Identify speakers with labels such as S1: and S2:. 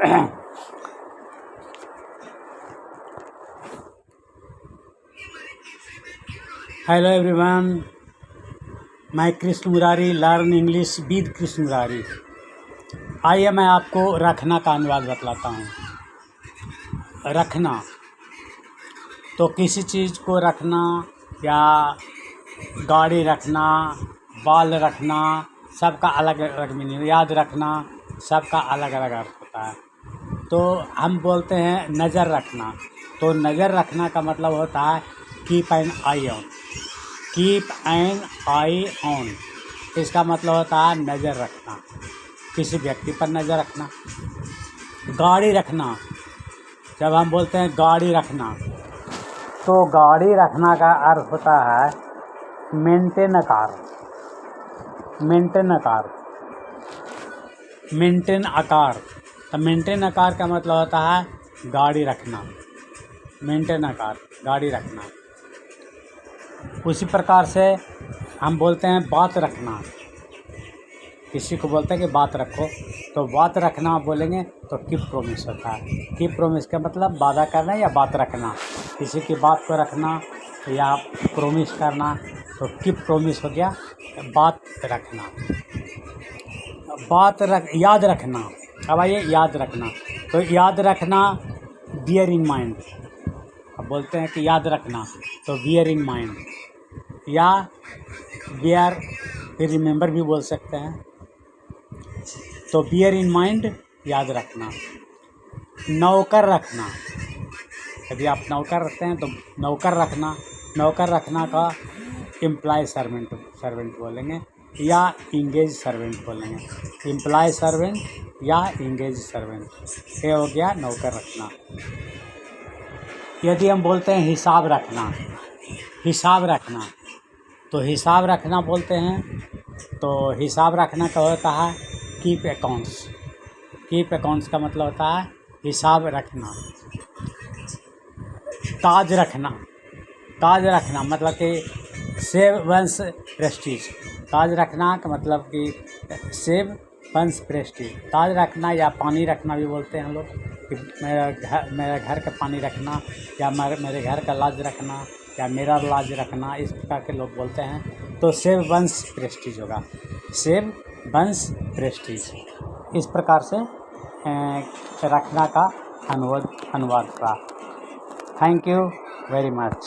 S1: Hello everyone, मैं Krishna Murari learn English with Krishna Murari. आइए मैं आपको रखना का अनुवाद बतलाता हूँ। रखना तो किसी चीज़ को रखना या गाड़ी रखना, बाल रखना, सबका अलग अलग मीनिंग। याद रखना सबका अलग अलग अर्थ होता है। तो हम बोलते हैं नज़र रखना, तो नज़र रखना का मतलब होता है keep an I on. Keep an I on, इसका मतलब होता है नज़र रखना, किसी व्यक्ति पर नज़र रखना। गाड़ी रखना, जब हम बोलते हैं गाड़ी रखना, तो गाड़ी रखना का अर्थ होता है maintain a car. Maintain a car, maintain a car. तो मेंटेन अ कार का मतलब होता है गाड़ी रखना। मेंटेन अ कार, गाड़ी रखना। उसी प्रकार से हम बोलते हैं बात रखना। किसी को बोलते हैं कि बात रखो, तो बात रखना बोलेंगे तो कीप प्रोमिस होता है। कीप प्रोमिस का मतलब वादा करना या बात रखना, किसी की बात को रखना या प्रोमिस करना, तो कीप प्रोमिस हो गया बात रखना। याद रखना। अब आइए याद रखना, तो याद रखना बियर इन माइंड। अब बोलते हैं कि याद रखना, तो बियर इन माइंड या बियर, फिर रिमेंबर भी बोल सकते हैं। तो बियर इन माइंड याद रखना। नौकर रखना, यदि आप नौकर रखते हैं तो नौकर रखना। नौकर रखना का एम्प्लॉय सर्वेंट बोलेंगे या इंगेज सर्वेंट बोलेंगे। एम्प्लॉय सर्वेंट या इंगेज सर्वेंट, ये हो गया नौकर रखना। यदि हम बोलते हैं हिसाब रखना, हिसाब रखना, तो हिसाब रखना बोलते हैं, तो हिसाब रखना का होता है कीप अकाउंट्स। कीप अकाउंट्स का मतलब होता है हिसाब रखना। ताज रखना, ताज रखना मतलब कि सेव वंस प्रेस्टीज। ताज रखना का मतलब कि सेव वंस प्रेस्टीज। ताज रखना या पानी रखना भी बोलते हैं हम लोग, कि मेरे घर का पानी रखना या मेरे घर का लाज रखना या मेरा लाज रखना, इस प्रकार के लोग बोलते हैं। तो सेव वंस प्रेस्टीज होगा, सेव वंस प्रेस्टीज। इस प्रकार से रखना का अनुवाद था। Thank you very much.